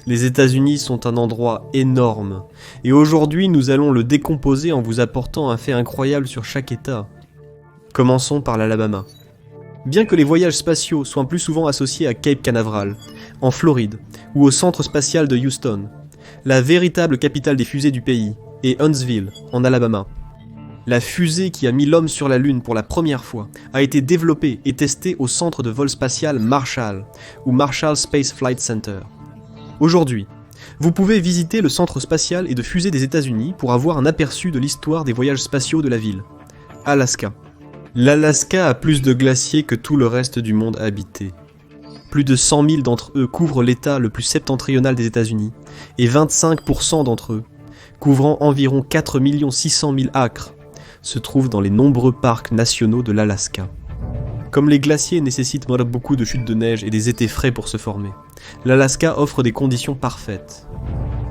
Les États-Unis sont un endroit énorme, et aujourd'hui nous allons le décomposer en vous apportant un fait incroyable sur chaque État. Commençons par l'Alabama. Bien que les voyages spatiaux soient plus souvent associés à Cape Canaveral, en Floride, ou au centre spatial de Houston, la véritable capitale des fusées du pays est Huntsville, en Alabama. La fusée qui a mis l'homme sur la Lune pour la première fois a été développée et testée au centre de vol spatial Marshall, ou Marshall Space Flight Center. Aujourd'hui, vous pouvez visiter le centre spatial et de fusée des États-Unis pour avoir un aperçu de l'histoire des voyages spatiaux de la ville. Alaska. L'Alaska a plus de glaciers que tout le reste du monde habité. Plus de 100 000 d'entre eux couvrent l'état le plus septentrional des États-Unis, et 25% d'entre eux, couvrant environ 4 600 000 acres, se trouvent dans les nombreux parcs nationaux de l'Alaska. Comme les glaciers nécessitent beaucoup de chutes de neige et des étés frais pour se former, l'Alaska offre des conditions parfaites.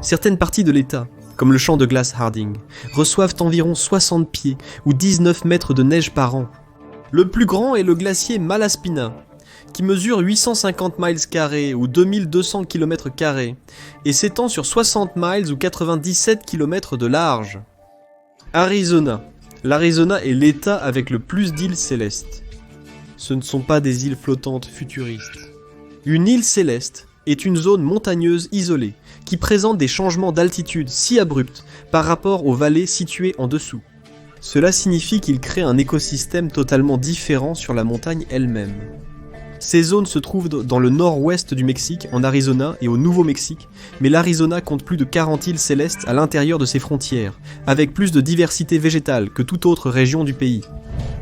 Certaines parties de l'État, comme le champ de glace Harding, reçoivent environ 60 pieds ou 19 mètres de neige par an. Le plus grand est le glacier Malaspina, qui mesure 850 miles carrés ou 2200 km carrés et s'étend sur 60 miles ou 97 km de large. Arizona. L'Arizona est l'État avec le plus d'îles célestes. Ce ne sont pas des îles flottantes futuristes. Une île céleste est une zone montagneuse isolée qui présente des changements d'altitude si abrupts par rapport aux vallées situées en dessous. Cela signifie qu'il crée un écosystème totalement différent sur la montagne elle-même. Ces zones se trouvent dans le nord-ouest du Mexique, en Arizona et au Nouveau-Mexique, mais l'Arizona compte plus de 40 îles célestes à l'intérieur de ses frontières, avec plus de diversité végétale que toute autre région du pays.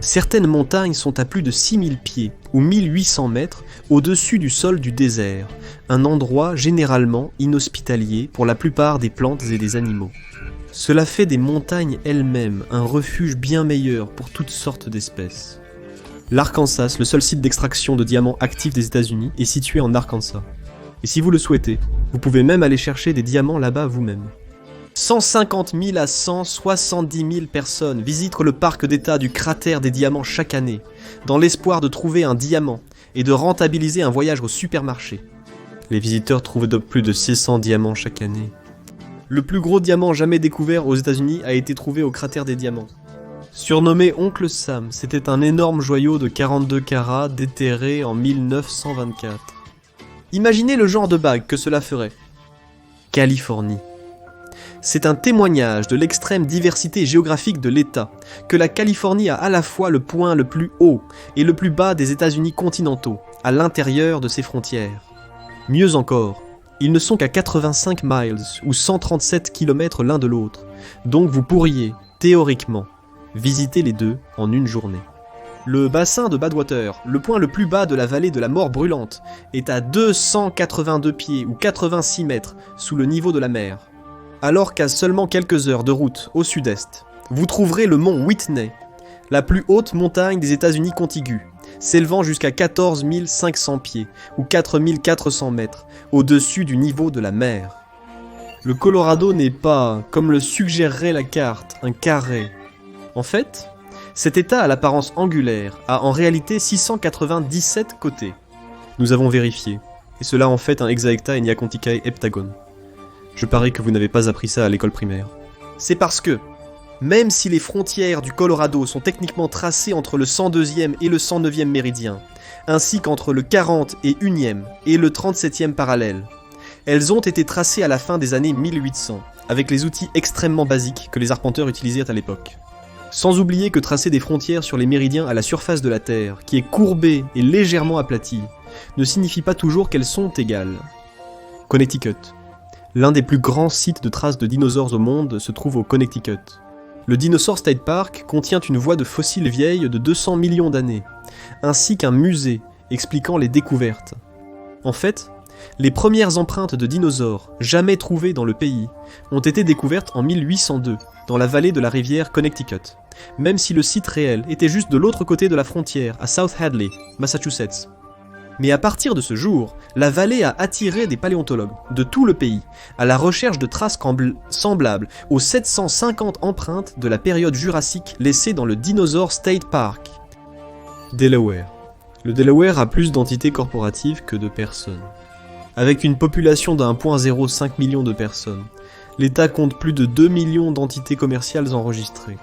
Certaines montagnes sont à plus de 6000 pieds, ou 1800 mètres, au-dessus du sol du désert, un endroit généralement inhospitalier pour la plupart des plantes et des animaux. Cela fait des montagnes elles-mêmes un refuge bien meilleur pour toutes sortes d'espèces. L'Arkansas, le seul site d'extraction de diamants actif des États-Unis, est situé en Arkansas. Et si vous le souhaitez, vous pouvez même aller chercher des diamants là-bas vous-même. 150 000 à 170 000 personnes visitent le parc d'État du cratère des diamants chaque année, dans l'espoir de trouver un diamant et de rentabiliser un voyage au supermarché. Les visiteurs trouvent plus de 600 diamants chaque année. Le plus gros diamant jamais découvert aux États-Unis a été trouvé au cratère des diamants. Surnommé Oncle Sam, c'était un énorme joyau de 42 carats déterré en 1924. Imaginez le genre de bague que cela ferait. Californie. C'est un témoignage de l'extrême diversité géographique de l'État, que la Californie a à la fois le point le plus haut et le plus bas des États-Unis continentaux, à l'intérieur de ses frontières. Mieux encore, ils ne sont qu'à 85 miles ou 137 km l'un de l'autre, donc vous pourriez, théoriquement, visiter les deux en une journée. Le bassin de Badwater, le point le plus bas de la vallée de la mort brûlante, est à 282 pieds ou 86 mètres sous le niveau de la mer. Alors qu'à seulement quelques heures de route au sud-est, vous trouverez le mont Whitney, la plus haute montagne des États-Unis contigus, s'élevant jusqu'à 14 500 pieds ou 4 400 mètres au-dessus du niveau de la mer. Le Colorado n'est pas, comme le suggérerait la carte, un carré. En fait, cet état à l'apparence angulaire a en réalité 697 côtés. Nous avons vérifié, et cela en fait un hexaecta et niaconticae heptagone. Je parie que vous n'avez pas appris ça à l'école primaire. C'est parce que, même si les frontières du Colorado sont techniquement tracées entre le 102e et le 109e méridien, ainsi qu'entre le 40 et 1e et le 37e parallèle, elles ont été tracées à la fin des années 1800, avec les outils extrêmement basiques que les arpenteurs utilisaient à l'époque. Sans oublier que tracer des frontières sur les méridiens à la surface de la Terre, qui est courbée et légèrement aplatie, ne signifie pas toujours qu'elles sont égales. Connecticut. L'un des plus grands sites de traces de dinosaures au monde se trouve au Connecticut. Le Dinosaur State Park contient une voie de fossiles vieilles de 200 millions d'années, ainsi qu'un musée expliquant les découvertes. En fait, les premières empreintes de dinosaures jamais trouvées dans le pays ont été découvertes en 1802 dans la vallée de la rivière Connecticut, même si le site réel était juste de l'autre côté de la frontière, à South Hadley, Massachusetts. Mais à partir de ce jour, la vallée a attiré des paléontologues de tout le pays à la recherche de traces semblables aux 750 empreintes de la période jurassique laissées dans le Dinosaur State Park. Delaware. Le Delaware a plus d'entités corporatives que de personnes. Avec une population de 1,05 million de personnes, l'État compte plus de 2 millions d'entités commerciales enregistrées.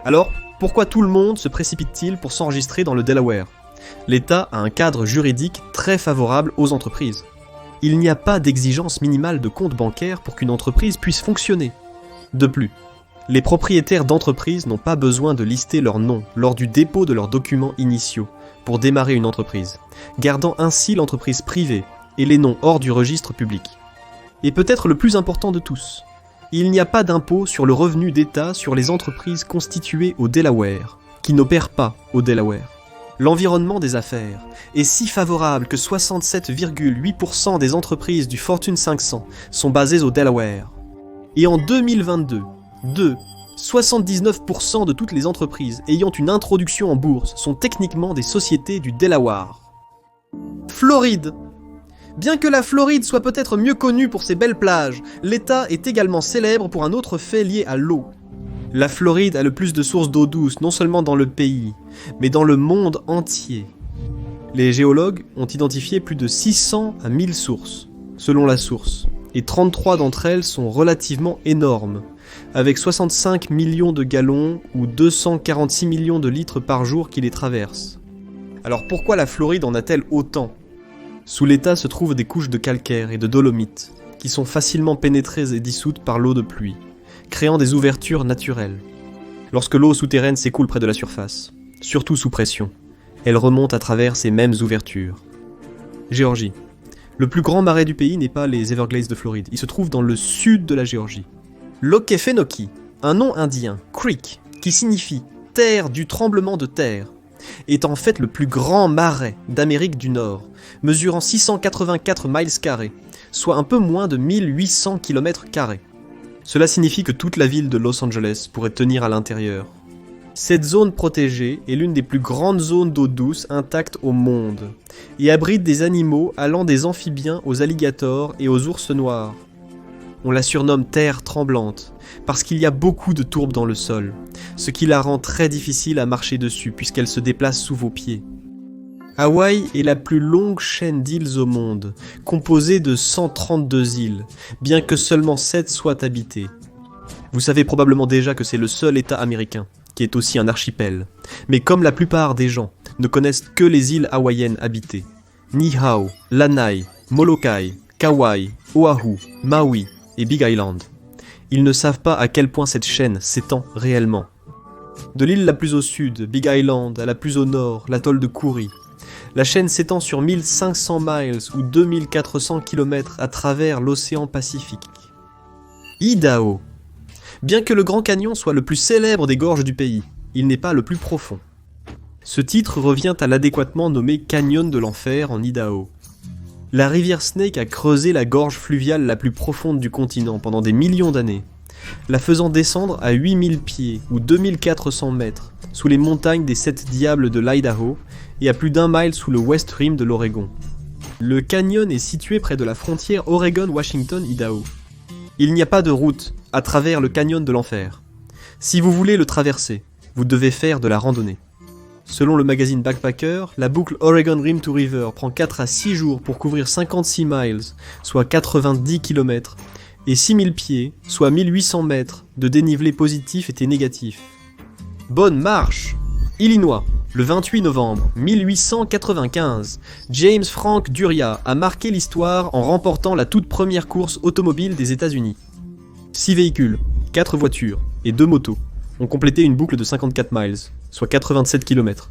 Alors, pourquoi tout le monde se précipite-t-il pour s'enregistrer dans le Delaware ? L'État a un cadre juridique très favorable aux entreprises. Il n'y a pas d'exigence minimale de compte bancaire pour qu'une entreprise puisse fonctionner. De plus, les propriétaires d'entreprises n'ont pas besoin de lister leur nom lors du dépôt de leurs documents initiaux pour démarrer une entreprise, gardant ainsi l'entreprise privée et les noms hors du registre public. Et peut-être le plus important de tous, il n'y a pas d'impôt sur le revenu d'État sur les entreprises constituées au Delaware, qui n'opèrent pas au Delaware. L'environnement des affaires est si favorable que 67,8% des entreprises du Fortune 500 sont basées au Delaware. Et en 2022, 79% de toutes les entreprises ayant une introduction en bourse sont techniquement des sociétés du Delaware. Floride. Bien que la Floride soit peut-être mieux connue pour ses belles plages, l'État est également célèbre pour un autre fait lié à l'eau. La Floride a le plus de sources d'eau douce, non seulement dans le pays, mais dans le monde entier. Les géologues ont identifié plus de 600 à 1000 sources, selon la source, et 33 d'entre elles sont relativement énormes, avec 65 millions de gallons ou 246 millions de litres par jour qui les traversent. Alors pourquoi la Floride en a-t-elle autant ? Sous l'État se trouvent des couches de calcaire et de dolomite, qui sont facilement pénétrées et dissoutes par l'eau de pluie, créant des ouvertures naturelles. Lorsque l'eau souterraine s'écoule près de la surface, surtout sous pression, elle remonte à travers ces mêmes ouvertures. Géorgie. Le plus grand marais du pays n'est pas les Everglades de Floride, il se trouve dans le sud de la Géorgie. Lokefenokee, un nom indien, creek, qui signifie « terre du tremblement de terre », est en fait le plus grand marais d'Amérique du Nord, mesurant 684 miles carrés, soit un peu moins de 1800 km carrés. Cela signifie que toute la ville de Los Angeles pourrait tenir à l'intérieur. Cette zone protégée est l'une des plus grandes zones d'eau douce intactes au monde, et abrite des animaux allant des amphibiens aux alligators et aux ours noirs. On la surnomme Terre tremblante, parce qu'il y a beaucoup de tourbes dans le sol, ce qui la rend très difficile à marcher dessus puisqu'elle se déplace sous vos pieds. Hawaï est la plus longue chaîne d'îles au monde, composée de 132 îles, bien que seulement 7 soient habitées. Vous savez probablement déjà que c'est le seul État américain, qui est aussi un archipel, mais comme la plupart des gens ne connaissent que les îles hawaïennes habitées, Niihau, Lanai, Molokai, Kauai, Oahu, Maui et Big Island, ils ne savent pas à quel point cette chaîne s'étend réellement. De l'île la plus au sud, Big Island, à la plus au nord, l'atoll de Kouri, la chaîne s'étend sur 1500 miles ou 2400 km à travers l'océan Pacifique. Idaho. Bien que le Grand Canyon soit le plus célèbre des gorges du pays, il n'est pas le plus profond. Ce titre revient à l'adéquatement nommé Canyon de l'Enfer en Idaho. La rivière Snake a creusé la gorge fluviale la plus profonde du continent pendant des millions d'années, la faisant descendre à 8000 pieds ou 2400 mètres sous les montagnes des 7 Diables de l'Idaho et à plus d'1 mile sous le West Rim de l'Oregon. Le canyon est situé près de la frontière Oregon-Washington-Idaho. Il n'y a pas de route à travers le canyon de l'Enfer. Si vous voulez le traverser, vous devez faire de la randonnée. Selon le magazine Backpacker, la boucle Oregon Rim to River prend 4 à 6 jours pour couvrir 56 miles, soit 90 km, et 6000 pieds, soit 1800 mètres, de dénivelé positif et négatif. Bonne marche! Illinois, le 28 novembre 1895, James Frank Duryea a marqué l'histoire en remportant la toute première course automobile des États-Unis. 6 véhicules, 4 voitures et 2 motos ont complété une boucle de 54 miles, soit 87 km,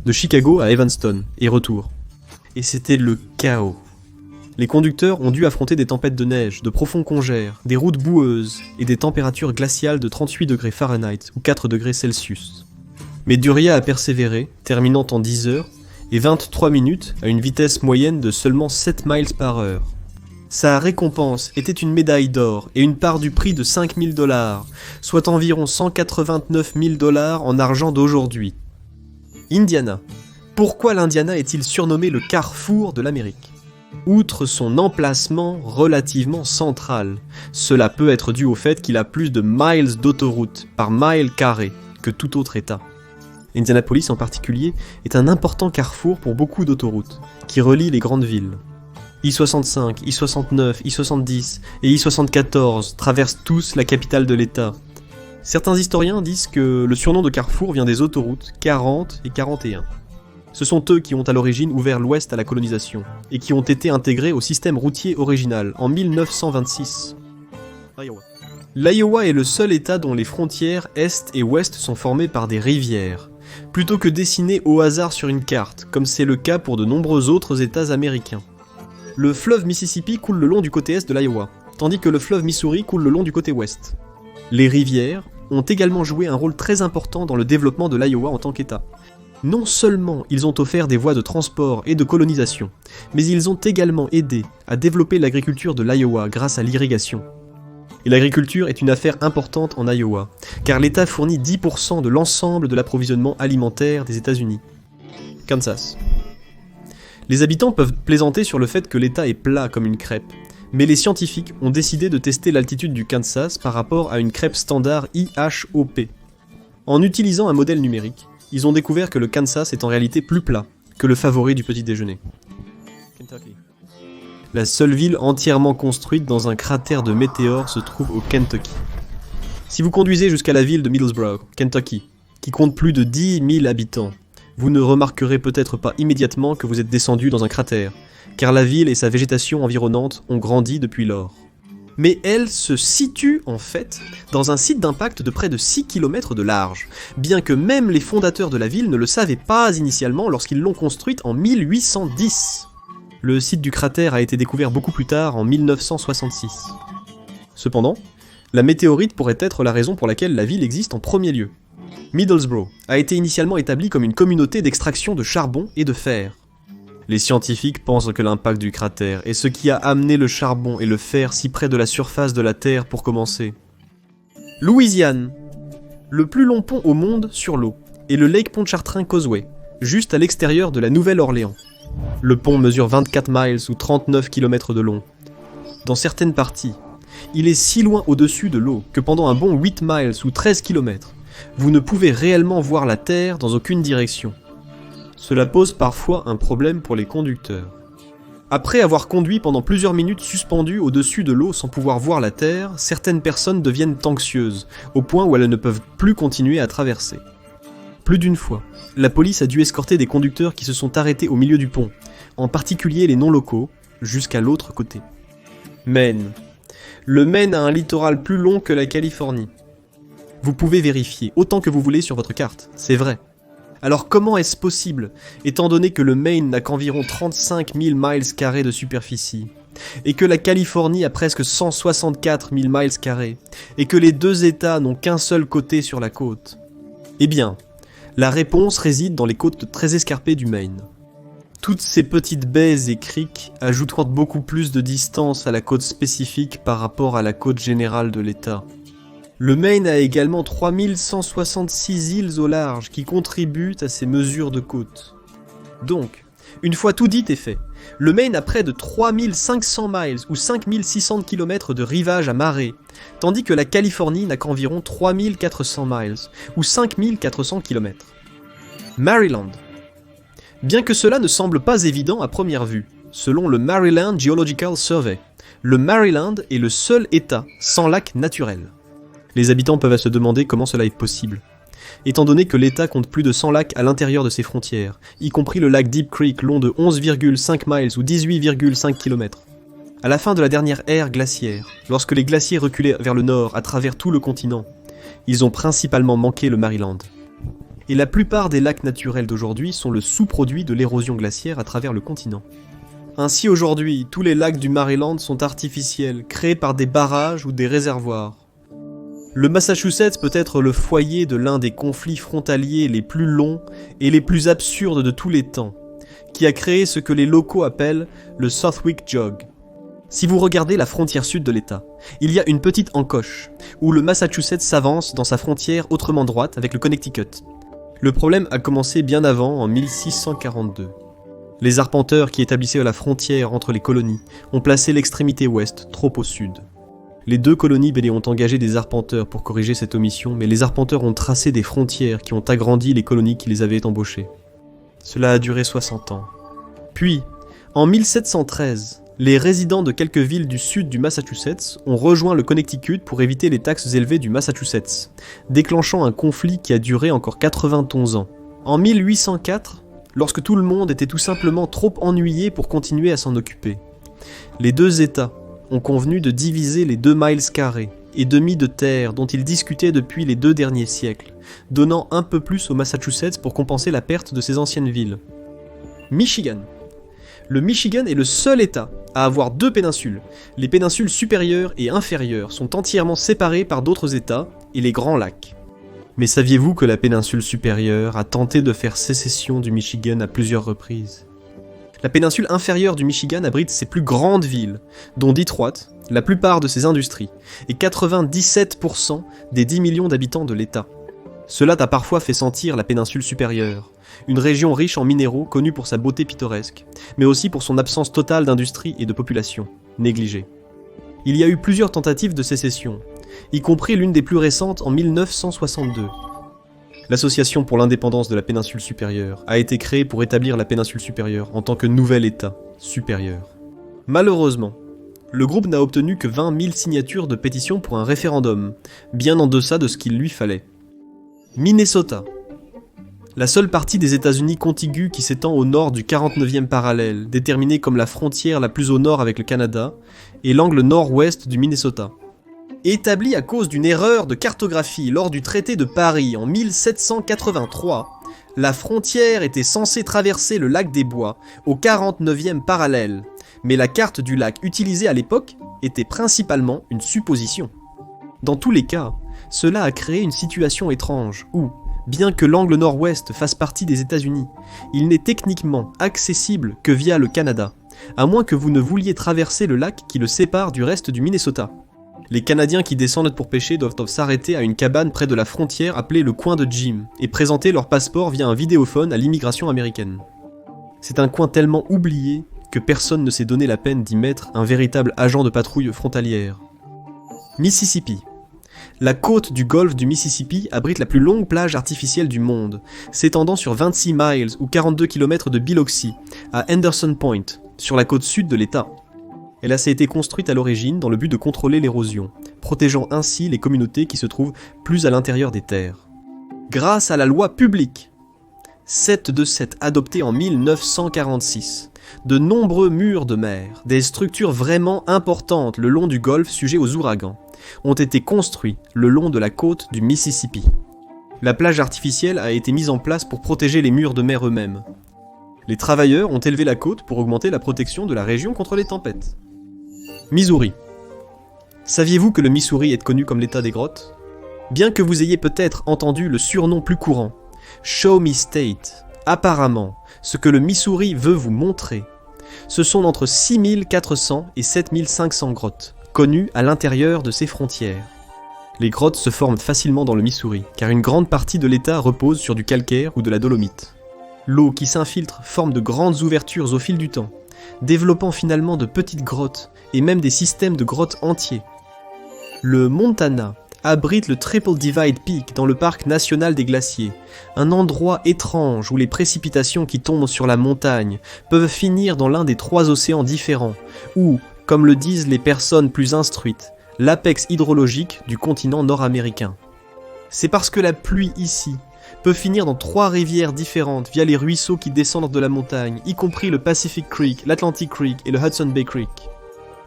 de Chicago à Evanston et retour. Et c'était le chaos. Les conducteurs ont dû affronter des tempêtes de neige, de profonds congères, des routes boueuses et des températures glaciales de 38 degrés Fahrenheit ou 4 degrés Celsius. Mais Duryea a persévéré, terminant en 10 heures et 23 minutes à une vitesse moyenne de seulement 7 miles par heure. Sa récompense était une médaille d'or et une part du prix de 5 000 $, soit environ 189 000 $ en argent d'aujourd'hui. Indiana. Pourquoi l'Indiana est-il surnommé le carrefour de l'Amérique ? Outre son emplacement relativement central, cela peut être dû au fait qu'il a plus de miles d'autoroute par mile carré que tout autre État. Indianapolis en particulier est un important carrefour pour beaucoup d'autoroutes, qui relient les grandes villes. I-65, I-69, I-70 et I-74 traversent tous la capitale de l'État. Certains historiens disent que le surnom de Carrefour vient des autoroutes 40 et 41. Ce sont eux qui ont à l'origine ouvert l'Ouest à la colonisation, et qui ont été intégrés au système routier original en 1926. L'Iowa est le seul État dont les frontières Est et Ouest sont formées par des rivières, plutôt que dessinées au hasard sur une carte, comme c'est le cas pour de nombreux autres États américains. Le fleuve Mississippi coule le long du côté Est de l'Iowa, tandis que le fleuve Missouri coule le long du côté Ouest. Les rivières ont également joué un rôle très important dans le développement de l'Iowa en tant qu'État. Non seulement ils ont offert des voies de transport et de colonisation, mais ils ont également aidé à développer l'agriculture de l'Iowa grâce à l'irrigation. Et l'agriculture est une affaire importante en Iowa, car l'État fournit 10% de l'ensemble de l'approvisionnement alimentaire des États-Unis. Kansas. Les habitants peuvent plaisanter sur le fait que l'État est plat comme une crêpe, mais les scientifiques ont décidé de tester l'altitude du Kansas par rapport à une crêpe standard IHOP. En utilisant un modèle numérique, ils ont découvert que le Kansas est en réalité plus plat que le favori du petit déjeuner. Kentucky. La seule ville entièrement construite dans un cratère de météore se trouve au Kentucky. Si vous conduisez jusqu'à la ville de Middlesbrough, Kentucky, qui compte plus de 10 000 habitants, vous ne remarquerez peut-être pas immédiatement que vous êtes descendu dans un cratère, car la ville et sa végétation environnante ont grandi depuis lors. Mais elle se situe en fait dans un site d'impact de près de 6 km de large, bien que même les fondateurs de la ville ne le savaient pas initialement lorsqu'ils l'ont construite en 1810. Le site du cratère a été découvert beaucoup plus tard, en 1966. Cependant, la météorite pourrait être la raison pour laquelle la ville existe en premier lieu. Middlesbrough a été initialement établie comme une communauté d'extraction de charbon et de fer. Les scientifiques pensent que l'impact du cratère est ce qui a amené le charbon et le fer si près de la surface de la Terre pour commencer. Louisiane. Le plus long pont au monde sur l'eau est le Lake Pontchartrain Causeway, juste à l'extérieur de la Nouvelle-Orléans. Le pont mesure 24 miles ou 39 km de long. Dans certaines parties, il est si loin au-dessus de l'eau que pendant un bon 8 miles ou 13 km, vous ne pouvez réellement voir la Terre dans aucune direction. Cela pose parfois un problème pour les conducteurs. Après avoir conduit pendant plusieurs minutes suspendus au-dessus de l'eau sans pouvoir voir la Terre, certaines personnes deviennent anxieuses, au point où elles ne peuvent plus continuer à traverser. Plus d'une fois, la police a dû escorter des conducteurs qui se sont arrêtés au milieu du pont, en particulier les non-locaux, jusqu'à l'autre côté. Maine. Le Maine a un littoral plus long que la Californie. Vous pouvez vérifier autant que vous voulez sur votre carte, c'est vrai. Alors comment est-ce possible, étant donné que le Maine n'a qu'environ 35 000 miles carrés de superficie, et que la Californie a presque 164 000 miles carrés, et que les deux États n'ont qu'un seul côté sur la côte? Eh bien, la réponse réside dans les côtes très escarpées du Maine. Toutes ces petites baies et criques ajoutent beaucoup plus de distance à la côte spécifique par rapport à la côte générale de l'État. Le Maine a également 3166 îles au large qui contribuent à ces mesures de côte. Donc, une fois tout dit et fait, le Maine a près de 3500 miles ou 5600 km de rivage à marée, tandis que la Californie n'a qu'environ 3400 miles ou 5400 km. Maryland. Bien que cela ne semble pas évident à première vue, selon le Maryland Geological Survey, le Maryland est le seul État sans lac naturel. Les habitants peuvent se demander comment cela est possible, étant donné que l'État compte plus de 100 lacs à l'intérieur de ses frontières, y compris le lac Deep Creek long de 11,5 miles ou 18,5 km. À la fin de la dernière ère glaciaire, lorsque les glaciers reculaient vers le nord à travers tout le continent, ils ont principalement manqué le Maryland. Et la plupart des lacs naturels d'aujourd'hui sont le sous-produit de l'érosion glaciaire à travers le continent. Ainsi aujourd'hui, tous les lacs du Maryland sont artificiels, créés par des barrages ou des réservoirs. Le Massachusetts peut être le foyer de l'un des conflits frontaliers les plus longs et les plus absurdes de tous les temps, qui a créé ce que les locaux appellent le Southwick Jog. Si vous regardez la frontière sud de l'État, il y a une petite encoche, où le Massachusetts s'avance dans sa frontière autrement droite avec le Connecticut. Le problème a commencé bien avant, en 1642. Les arpenteurs qui établissaient la frontière entre les colonies ont placé l'extrémité ouest trop au sud. Les deux colonies ont engagé des arpenteurs pour corriger cette omission, mais les arpenteurs ont tracé des frontières qui ont agrandi les colonies qui les avaient embauchés. Cela a duré 60 ans. Puis, en 1713, Les résidents de quelques villes du sud du Massachusetts ont rejoint le Connecticut pour éviter les taxes élevées du Massachusetts, déclenchant un conflit qui a duré encore 91 ans. En 1804, lorsque tout le monde était tout simplement trop ennuyé pour continuer à s'en occuper, les deux États ont convenu de diviser les 2 miles carrés et demi de terre dont ils discutaient depuis les 2 derniers siècles, donnant un peu plus au Massachusetts pour compenser la perte de ses anciennes villes. Michigan. Le Michigan est le seul État à avoir 2 péninsules. Les péninsules supérieures et inférieures sont entièrement séparées par d'autres États et les Grands Lacs. Mais saviez-vous que la péninsule supérieure a tenté de faire sécession du Michigan à plusieurs reprises ? La péninsule inférieure du Michigan abrite ses plus grandes villes, dont Detroit, la plupart de ses industries, et 97% des 10 millions d'habitants de l'État. Cela t'a parfois fait sentir la péninsule supérieure, une région riche en minéraux connue pour sa beauté pittoresque, mais aussi pour son absence totale d'industrie et de population, négligée. Il y a eu plusieurs tentatives de sécession, y compris l'une des plus récentes en 1962. L'Association pour l'indépendance de la péninsule supérieure a été créée pour établir la péninsule supérieure en tant que nouvel État supérieur. Malheureusement, le groupe n'a obtenu que 20 000 signatures de pétition pour un référendum, bien en deçà de ce qu'il lui fallait. Minnesota. La seule partie des États-Unis contiguë qui s'étend au nord du 49e parallèle, déterminée comme la frontière la plus au nord avec le Canada, est l'angle nord-ouest du Minnesota. Établie à cause d'une erreur de cartographie lors du traité de Paris en 1783, la frontière était censée traverser le lac des Bois au 49e parallèle, mais la carte du lac utilisée à l'époque était principalement une supposition. Dans tous les cas, cela a créé une situation étrange où, bien que l'angle nord-ouest fasse partie des États-Unis, il n'est techniquement accessible que via le Canada, à moins que vous ne vouliez traverser le lac qui le sépare du reste du Minnesota. Les Canadiens qui descendent pour pêcher doivent s'arrêter à une cabane près de la frontière appelée le coin de Jim et présenter leur passeport via un vidéophone à l'immigration américaine. C'est un coin tellement oublié que personne ne s'est donné la peine d'y mettre un véritable agent de patrouille frontalière. Mississippi. La côte du golfe du Mississippi abrite la plus longue plage artificielle du monde, s'étendant sur 26 miles ou 42 km de Biloxi, à Henderson Point, sur la côte sud de l'État. Elle a été construite à l'origine dans le but de contrôler l'érosion, protégeant ainsi les communautés qui se trouvent plus à l'intérieur des terres. Grâce à la loi publique 727 adoptée en 1946, de nombreux murs de mer, des structures vraiment importantes le long du golfe sujets aux ouragans, ont été construits le long de la côte du Mississippi. La plage artificielle a été mise en place pour protéger les murs de mer eux-mêmes. Les travailleurs ont élevé la côte pour augmenter la protection de la région contre les tempêtes. Missouri. Saviez-vous que le Missouri est connu comme l'État des grottes ? Bien que vous ayez peut-être entendu le surnom plus courant, Show Me State, apparemment, ce que le Missouri veut vous montrer, ce sont entre 6400 et 7500 grottes, connues à l'intérieur de ses frontières. Les grottes se forment facilement dans le Missouri, car une grande partie de l'État repose sur du calcaire ou de la dolomite. L'eau qui s'infiltre forme de grandes ouvertures au fil du temps, développant finalement de petites grottes et même des systèmes de grottes entiers. Le Montana abrite le Triple Divide Peak dans le parc national des glaciers, un endroit étrange où les précipitations qui tombent sur la montagne peuvent finir dans l'un des 3 océans différents, ou, comme le disent les personnes plus instruites, l'apex hydrologique du continent nord-américain. C'est parce que la pluie ici peut finir dans 3 rivières différentes via les ruisseaux qui descendent de la montagne, y compris le Pacific Creek, l'Atlantic Creek et le Hudson Bay Creek.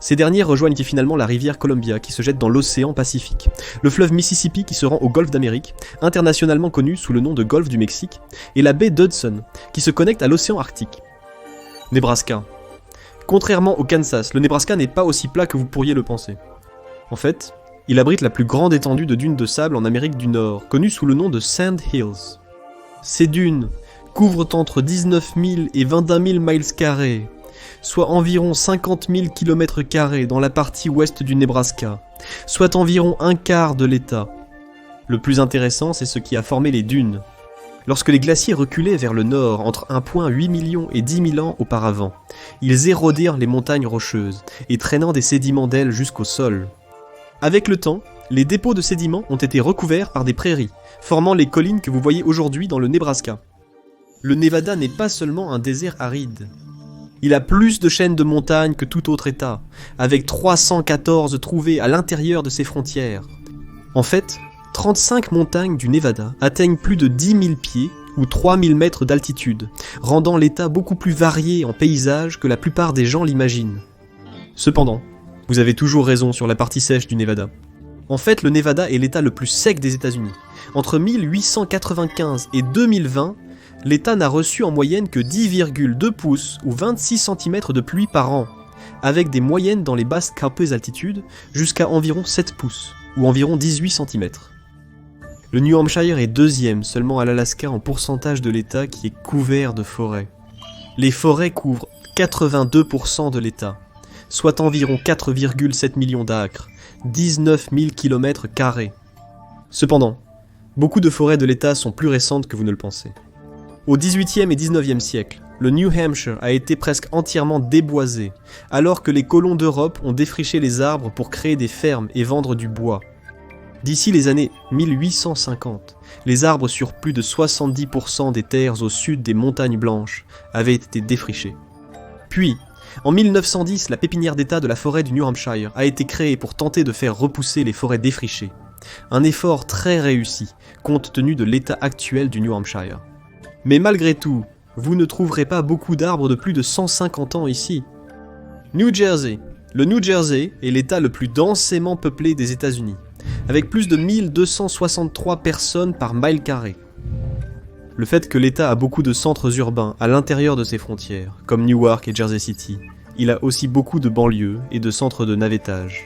Ces derniers rejoignent finalement la rivière Columbia qui se jette dans l'océan Pacifique, le fleuve Mississippi qui se rend au golfe d'Amérique, internationalement connu sous le nom de golfe du Mexique, et la baie d'Hudson qui se connecte à l'océan Arctique. Nebraska. Contrairement au Kansas, le Nebraska n'est pas aussi plat que vous pourriez le penser. En fait, il abrite la plus grande étendue de dunes de sable en Amérique du Nord, connue sous le nom de Sand Hills. Ces dunes couvrent entre 19 000 et 21 000 miles carrés, soit environ 50 000 km² dans la partie ouest du Nebraska, soit environ un quart de l'État. Le plus intéressant, c'est ce qui a formé les dunes. Lorsque les glaciers reculaient vers le nord entre 1,8 million et 10 000 ans auparavant, ils érodèrent les montagnes rocheuses et traînant des sédiments d'ailes jusqu'au sol. Avec le temps, les dépôts de sédiments ont été recouverts par des prairies, formant les collines que vous voyez aujourd'hui dans le Nebraska. Le Nevada n'est pas seulement un désert aride. Il a plus de chaînes de montagnes que tout autre État, avec 314 trouvées à l'intérieur de ses frontières. En fait, 35 montagnes du Nevada atteignent plus de 10 000 pieds ou 3 000 mètres d'altitude, rendant l'État beaucoup plus varié en paysage que la plupart des gens l'imaginent. Cependant, vous avez toujours raison sur la partie sèche du Nevada. En fait, le Nevada est l'État le plus sec des États-Unis. Entre 1895 et 2020, l'État n'a reçu en moyenne que 10,2 pouces ou 26 cm de pluie par an, avec des moyennes dans les basses crapeuses altitudes jusqu'à environ 7 pouces ou environ 18 cm. Le New Hampshire est deuxième seulement à l'Alaska en pourcentage de l'État qui est couvert de forêts. Les forêts couvrent 82% de l'État, soit environ 4,7 millions d'acres, 19 000 km². Cependant, beaucoup de forêts de l'État sont plus récentes que vous ne le pensez. Au XVIIIe et XIXe siècle, le New Hampshire a été presque entièrement déboisé, alors que les colons d'Europe ont défriché les arbres pour créer des fermes et vendre du bois. D'ici les années 1850, les arbres sur plus de 70% des terres au sud des montagnes blanches avaient été défrichés. Puis, en 1910, la pépinière d'État de la forêt du New Hampshire a été créée pour tenter de faire repousser les forêts défrichées. Un effort très réussi, compte tenu de l'état actuel du New Hampshire. Mais malgré tout, vous ne trouverez pas beaucoup d'arbres de plus de 150 ans ici. New Jersey. Le New Jersey est l'état le plus densément peuplé des États-Unis, avec plus de 1263 personnes par mile carré. Le fait que l'État a beaucoup de centres urbains à l'intérieur de ses frontières, comme Newark et Jersey City, il a aussi beaucoup de banlieues et de centres de navettage.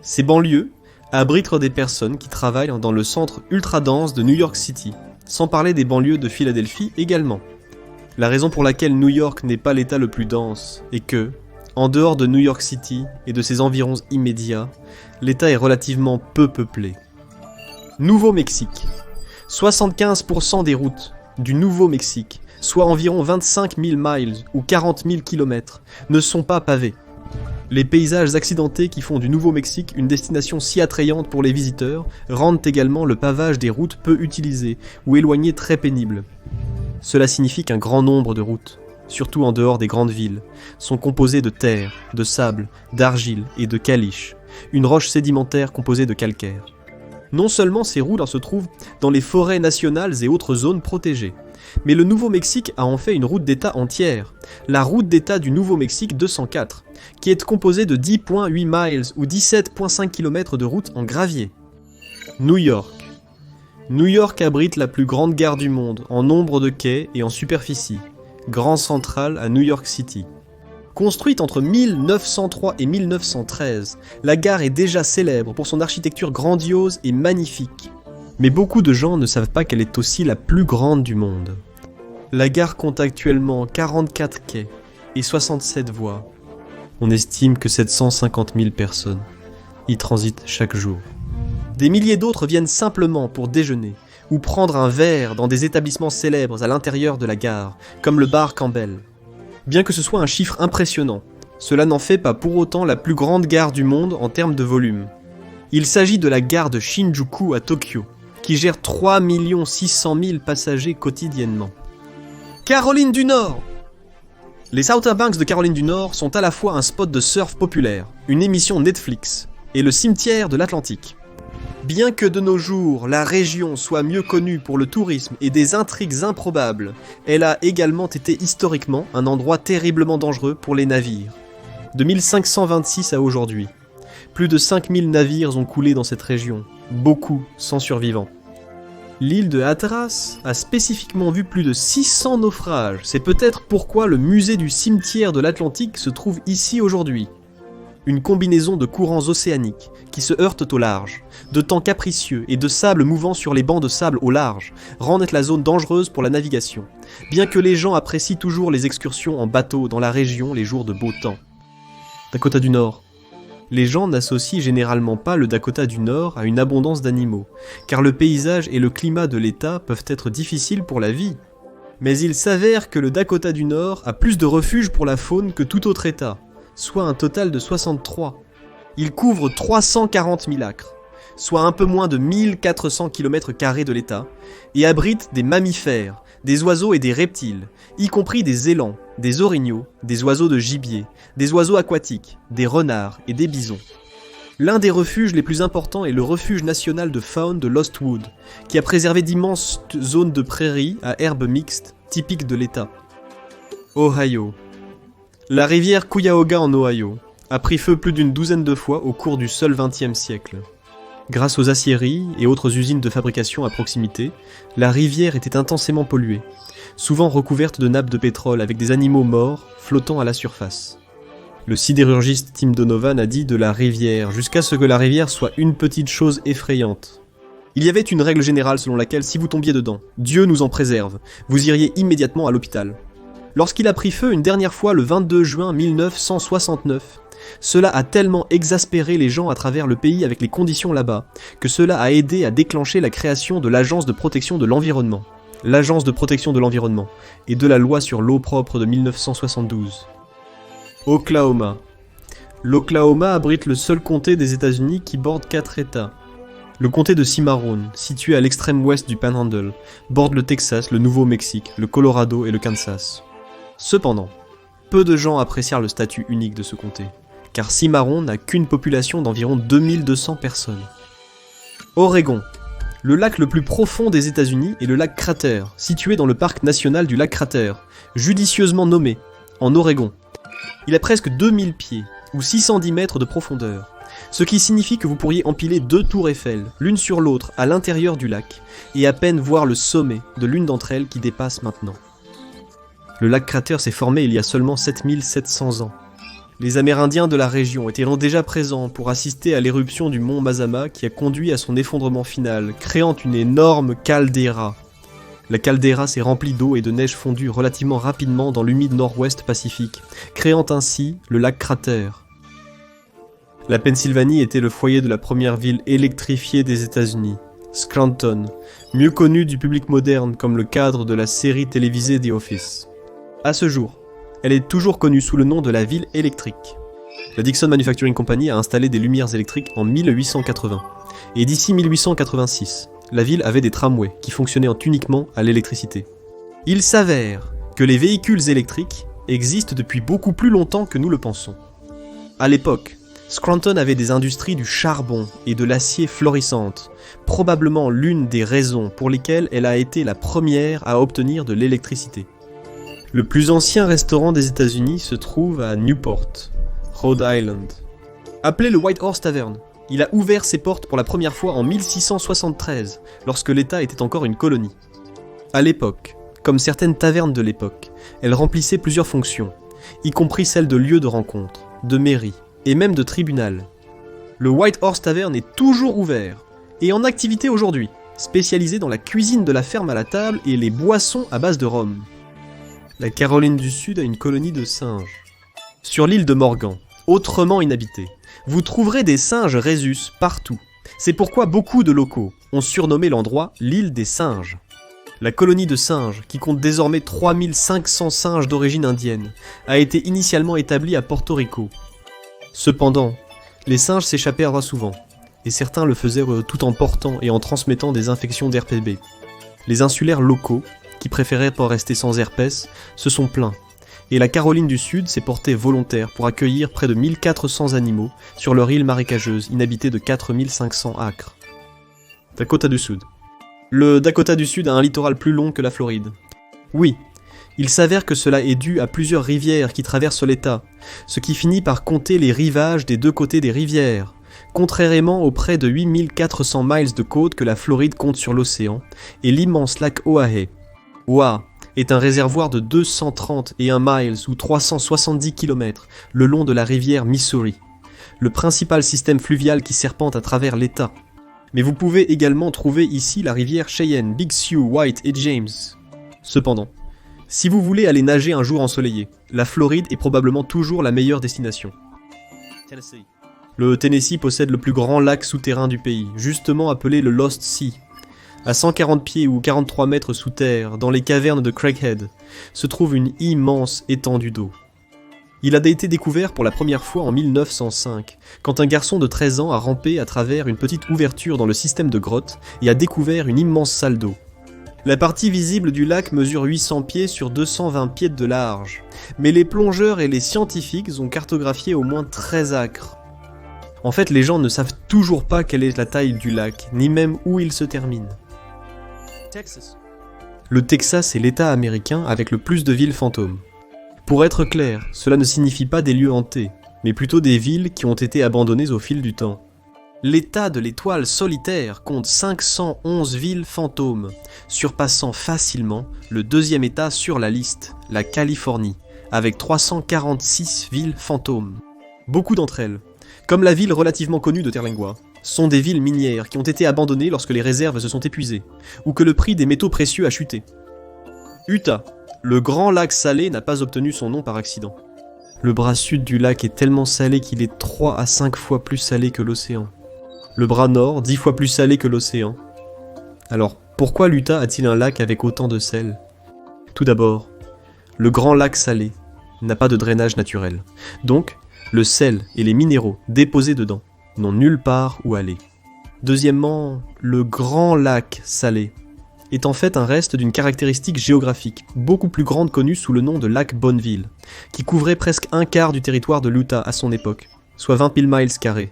Ces banlieues abritent des personnes qui travaillent dans le centre ultra-dense de New York City, sans parler des banlieues de Philadelphie également. La raison pour laquelle New York n'est pas l'État le plus dense est que, en dehors de New York City et de ses environs immédiats, l'État est relativement peu peuplé. Nouveau-Mexique. 75% des routes du Nouveau-Mexique, soit environ 25 000 miles ou 40 000 km, ne sont pas pavées. Les paysages accidentés qui font du Nouveau-Mexique une destination si attrayante pour les visiteurs rendent également le pavage des routes peu utilisées ou éloignées très pénible. Cela signifie qu'un grand nombre de routes, surtout en dehors des grandes villes, sont composées de terre, de sable, d'argile et de caliche, une roche sédimentaire composée de calcaire. Non seulement ces routes se trouvent dans les forêts nationales et autres zones protégées, mais le Nouveau-Mexique a en fait une route d'État entière, la route d'État du Nouveau-Mexique 204, qui est composée de 10,8 miles ou 17,5 km de route en gravier. New York. New York abrite la plus grande gare du monde en nombre de quais et en superficie, Grand Central à New York City. Construite entre 1903 et 1913, la gare est déjà célèbre pour son architecture grandiose et magnifique. Mais beaucoup de gens ne savent pas qu'elle est aussi la plus grande du monde. La gare compte actuellement 44 quais et 67 voies. On estime que 750 000 personnes y transitent chaque jour. Des milliers d'autres viennent simplement pour déjeuner ou prendre un verre dans des établissements célèbres à l'intérieur de la gare, comme le bar Campbell. Bien que ce soit un chiffre impressionnant, cela n'en fait pas pour autant la plus grande gare du monde en termes de volume. Il s'agit de la gare de Shinjuku à Tokyo, qui gère 3 600 000 passagers quotidiennement. Caroline du Nord. Les Outer Banks de Caroline du Nord sont à la fois un spot de surf populaire, une émission Netflix, et le cimetière de l'Atlantique. Bien que de nos jours, la région soit mieux connue pour le tourisme et des intrigues improbables, elle a également été historiquement un endroit terriblement dangereux pour les navires. De 1526 à aujourd'hui, plus de 5000 navires ont coulé dans cette région, beaucoup sans survivants. L'île de Hatteras a spécifiquement vu plus de 600 naufrages, c'est peut-être pourquoi le musée du cimetière de l'Atlantique se trouve ici aujourd'hui. Une combinaison de courants océaniques qui se heurtent au large, de temps capricieux et de sable mouvant sur les bancs de sable au large rendent la zone dangereuse pour la navigation, bien que les gens apprécient toujours les excursions en bateau dans la région les jours de beau temps. Dakota du Nord. Les gens n'associent généralement pas le Dakota du Nord à une abondance d'animaux, car le paysage et le climat de l'État peuvent être difficiles pour la vie. Mais il s'avère que le Dakota du Nord a plus de refuges pour la faune que tout autre État, soit un total de 63. Il couvre 340 000 acres, soit un peu moins de 1400 km² de l'État, et abrite des mammifères, des oiseaux et des reptiles, y compris des élans, des orignaux, des oiseaux de gibier, des oiseaux aquatiques, des renards et des bisons. L'un des refuges les plus importants est le refuge national de faune de Lostwood, qui a préservé d'immenses zones de prairies à herbes mixtes, typiques de l'État. Ohio. La rivière Cuyahoga en Ohio a pris feu plus d'une douzaine de fois au cours du seul XXe siècle. Grâce aux aciéries et autres usines de fabrication à proximité, la rivière était intensément polluée, souvent recouverte de nappes de pétrole avec des animaux morts flottant à la surface. Le sidérurgiste Tim Donovan a dit de la rivière, jusqu'à ce que la rivière soit une petite chose effrayante. Il y avait une règle générale selon laquelle si vous tombiez dedans, Dieu nous en préserve, vous iriez immédiatement à l'hôpital. Lorsqu'il a pris feu une dernière fois le 22 juin 1969, cela a tellement exaspéré les gens à travers le pays avec les conditions là-bas, que cela a aidé à déclencher la création de l'Agence de protection de l'environnement, l'Agence de protection de l'environnement, et de la loi sur l'eau propre de 1972. Oklahoma. L'Oklahoma abrite le seul comté des États-Unis qui borde 4 États. Le comté de Cimarron, situé à l'extrême ouest du Panhandle, borde le Texas, le Nouveau-Mexique, le Colorado et le Kansas. Cependant, peu de gens apprécièrent le statut unique de ce comté, car Cimarron n'a qu'une population d'environ 2200 personnes. Oregon. Le lac le plus profond des États-Unis est le lac Crater, situé dans le parc national du lac Crater, judicieusement nommé, en Oregon. Il a presque 2000 pieds, ou 610 mètres de profondeur, ce qui signifie que vous pourriez empiler 2 tours Eiffel, l'une sur l'autre, à l'intérieur du lac, et à peine voir le sommet de l'une d'entre elles qui dépasse maintenant. Le lac Crater s'est formé il y a seulement 7700 ans. Les Amérindiens de la région étaient déjà présents pour assister à l'éruption du mont Mazama qui a conduit à son effondrement final, créant une énorme caldeira. La caldeira s'est remplie d'eau et de neige fondue relativement rapidement dans l'humide nord-ouest Pacifique, créant ainsi le lac Crater. La Pennsylvanie était le foyer de la première ville électrifiée des États-Unis, Scranton, mieux connue du public moderne comme le cadre de la série télévisée The Office. À ce jour, elle est toujours connue sous le nom de la ville électrique. La Dixon Manufacturing Company a installé des lumières électriques en 1880, et d'ici 1886, la ville avait des tramways qui fonctionnaient uniquement à l'électricité. Il s'avère que les véhicules électriques existent depuis beaucoup plus longtemps que nous le pensons. À l'époque, Scranton avait des industries du charbon et de l'acier florissantes, probablement l'une des raisons pour lesquelles elle a été la première à obtenir de l'électricité. Le plus ancien restaurant des États-Unis se trouve à Newport, Rhode Island. Appelé le White Horse Tavern, il a ouvert ses portes pour la première fois en 1673, lorsque l'État était encore une colonie. À l'époque, comme certaines tavernes de l'époque, elle remplissait plusieurs fonctions, y compris celle de lieu de rencontre, de mairie et même de tribunal. Le White Horse Tavern est toujours ouvert et en activité aujourd'hui, spécialisé dans la cuisine de la ferme à la table et les boissons à base de rhum. La Caroline du Sud a une colonie de singes. Sur l'île de Morgan, autrement inhabitée, vous trouverez des singes rhésus partout. C'est pourquoi beaucoup de locaux ont surnommé l'endroit l'île des singes. La colonie de singes, qui compte désormais 3500 singes d'origine indienne, a été initialement établie à Porto Rico. Cependant, les singes s'échappaient souvent, et certains le faisaient tout en portant et en transmettant des infections d'RPB. Les insulaires locaux, qui préféraient pas rester sans herpès, se sont plaints, et la Caroline du Sud s'est portée volontaire pour accueillir près de 1400 animaux sur leur île marécageuse inhabitée de 4500 acres. Dakota du Sud. Le Dakota du Sud a un littoral plus long que la Floride. Oui, il s'avère que cela est dû à plusieurs rivières qui traversent l'État, ce qui finit par compter les rivages des deux côtés des rivières, contrairement aux près de 8400 miles de côte que la Floride compte sur l'océan, et l'immense lac Oahe. Oahe est un réservoir de 231 miles ou 370 km le long de la rivière Missouri, le principal système fluvial qui serpente à travers l'État. Mais vous pouvez également trouver ici la rivière Cheyenne, Big Sioux, White et James. Cependant, si vous voulez aller nager un jour ensoleillé, la Floride est probablement toujours la meilleure destination. Tennessee. Le Tennessee possède le plus grand lac souterrain du pays, justement appelé le Lost Sea. À 140 pieds ou 43 mètres sous terre, dans les cavernes de Craighead, se trouve une immense étendue d'eau. Il a été découvert pour la première fois en 1905, quand un garçon de 13 ans a rampé à travers une petite ouverture dans le système de grottes et a découvert une immense salle d'eau. La partie visible du lac mesure 800 pieds sur 220 pieds de large, mais les plongeurs et les scientifiques ont cartographié au moins 13 acres. En fait, les gens ne savent toujours pas quelle est la taille du lac, ni même où il se termine. Texas. Le Texas est l'État américain avec le plus de villes fantômes. Pour être clair, cela ne signifie pas des lieux hantés, mais plutôt des villes qui ont été abandonnées au fil du temps. L'État de l'étoile solitaire compte 511 villes fantômes, surpassant facilement le deuxième État sur la liste, la Californie, avec 346 villes fantômes. Beaucoup d'entre elles, comme la ville relativement connue de Terlingua, sont des villes minières qui ont été abandonnées lorsque les réserves se sont épuisées, ou que le prix des métaux précieux a chuté. Utah, le grand lac salé n'a pas obtenu son nom par accident. Le bras sud du lac est tellement salé qu'il est 3 à 5 fois plus salé que l'océan. Le bras nord, 10 fois plus salé que l'océan. Alors, pourquoi l'Utah a-t-il un lac avec autant de sel? Tout d'abord, le grand lac salé n'a pas de drainage naturel. Donc, le sel et les minéraux déposés dedans n'ont nulle part où aller. Deuxièmement, le grand lac salé est en fait un reste d'une caractéristique géographique, beaucoup plus grande connue sous le nom de lac Bonneville, qui couvrait presque un quart du territoire de l'Utah à son époque, soit 20 000 miles carrés,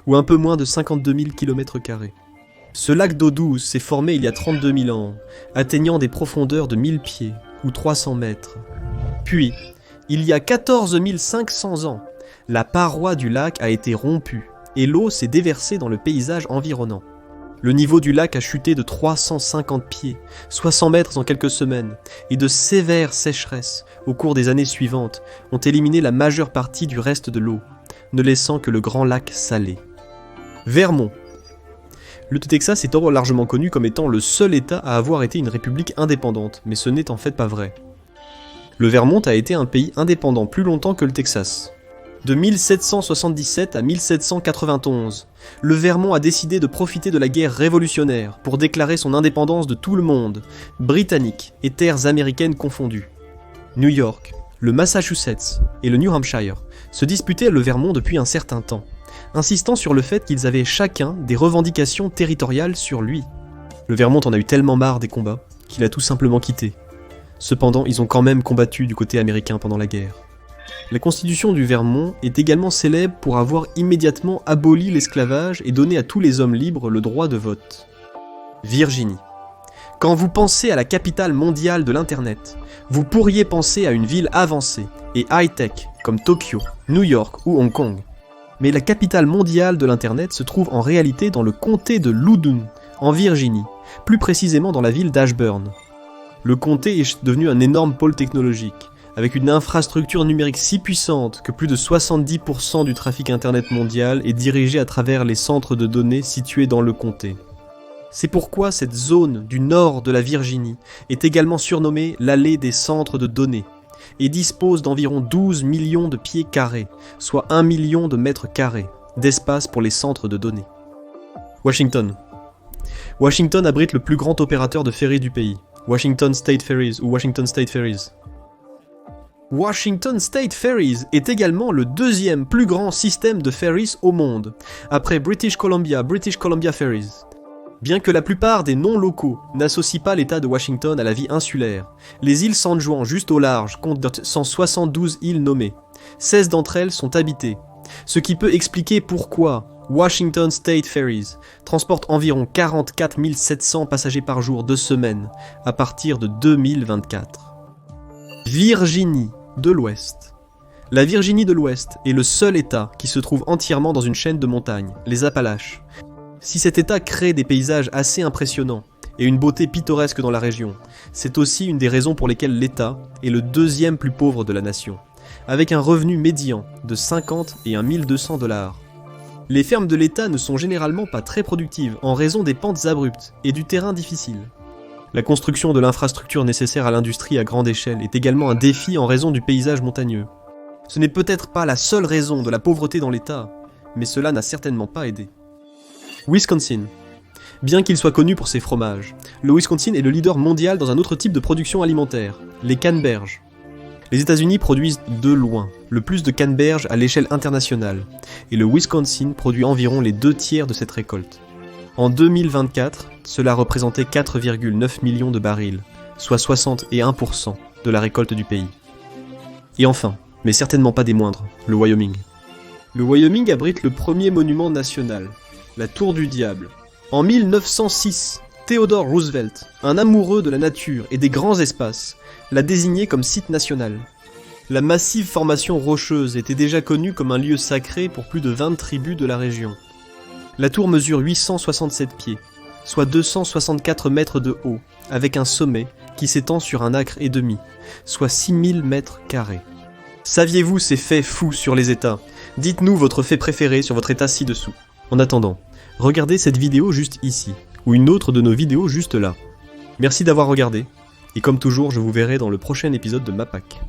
ou un peu moins de 52 000 km². Ce lac d'eau douce s'est formé il y a 32 000 ans, atteignant des profondeurs de 1000 pieds, ou 300 mètres. Puis, il y a 14 500 ans, la paroi du lac a été rompue, et l'eau s'est déversée dans le paysage environnant. Le niveau du lac a chuté de 350 pieds, soit 100 mètres en quelques semaines, et de sévères sécheresses, au cours des années suivantes, ont éliminé la majeure partie du reste de l'eau, ne laissant que le grand lac salé. Vermont. Le Texas est or largement connu comme étant le seul État à avoir été une république indépendante, mais ce n'est en fait pas vrai. Le Vermont a été un pays indépendant plus longtemps que le Texas. De 1777 à 1791, le Vermont a décidé de profiter de la guerre révolutionnaire pour déclarer son indépendance de tout le monde, britannique et terres américaines confondues. New York, le Massachusetts et le New Hampshire se disputaient le Vermont depuis un certain temps, insistant sur le fait qu'ils avaient chacun des revendications territoriales sur lui. Le Vermont en a eu tellement marre des combats qu'il a tout simplement quitté. Cependant, ils ont quand même combattu du côté américain pendant la guerre. La constitution du Vermont est également célèbre pour avoir immédiatement aboli l'esclavage et donné à tous les hommes libres le droit de vote. Virginie. Quand vous pensez à la capitale mondiale de l'Internet, vous pourriez penser à une ville avancée et high-tech comme Tokyo, New York ou Hong Kong. Mais la capitale mondiale de l'Internet se trouve en réalité dans le comté de Loudoun, en Virginie, plus précisément dans la ville d'Ashburn. Le comté est devenu un énorme pôle technologique, avec une infrastructure numérique si puissante que plus de 70% du trafic internet mondial est dirigé à travers les centres de données situés dans le comté. C'est pourquoi cette zone du nord de la Virginie est également surnommée l'allée des centres de données, et dispose d'environ 12 millions de pieds carrés, soit 1 million de mètres carrés, d'espace pour les centres de données. Washington. Washington abrite le plus grand opérateur de ferries du pays, Washington State Ferries ou Washington State Ferries. Washington State Ferries est également le deuxième plus grand système de ferries au monde, après British Columbia Ferries. Bien que la plupart des non-locaux n'associent pas l'État de Washington à la vie insulaire, les îles San Juan juste au large comptent 172 îles nommées. 16 d'entre elles sont habitées, ce qui peut expliquer pourquoi Washington State Ferries transporte environ 44 700 passagers par jour de semaine à partir de 2024. Virginie de l'Ouest. La Virginie de l'Ouest est le seul État qui se trouve entièrement dans une chaîne de montagnes, les Appalaches. Si cet État crée des paysages assez impressionnants et une beauté pittoresque dans la région, c'est aussi une des raisons pour lesquelles l'État est le deuxième plus pauvre de la nation, avec un revenu médian de 50 et 1 200 $. Les fermes de l'État ne sont généralement pas très productives en raison des pentes abruptes et du terrain difficile. La construction de l'infrastructure nécessaire à l'industrie à grande échelle est également un défi en raison du paysage montagneux. Ce n'est peut-être pas la seule raison de la pauvreté dans l'État, mais cela n'a certainement pas aidé. Wisconsin. Bien qu'il soit connu pour ses fromages, le Wisconsin est le leader mondial dans un autre type de production alimentaire, les canneberges. Les États-Unis produisent de loin le plus de canneberges à l'échelle internationale, et le Wisconsin produit environ les 2 tiers de cette récolte. En 2024, cela représentait 4,9 millions de barils, soit 61% de la récolte du pays. Et enfin, mais certainement pas des moindres, le Wyoming. Le Wyoming abrite le premier monument national, la Tour du Diable. En 1906, Theodore Roosevelt, un amoureux de la nature et des grands espaces, l'a désigné comme site national. La massive formation rocheuse était déjà connue comme un lieu sacré pour plus de 20 tribus de la région. La tour mesure 867 pieds, soit 264 mètres de haut, avec un sommet qui s'étend sur 1,5 acre, soit 6000 mètres carrés. Saviez-vous ces faits fous sur les États? Dites-nous votre fait préféré sur votre État ci-dessous. En attendant, regardez cette vidéo juste ici, ou une autre de nos vidéos juste là. Merci d'avoir regardé, et comme toujours, je vous verrai dans le prochain épisode de Mapak.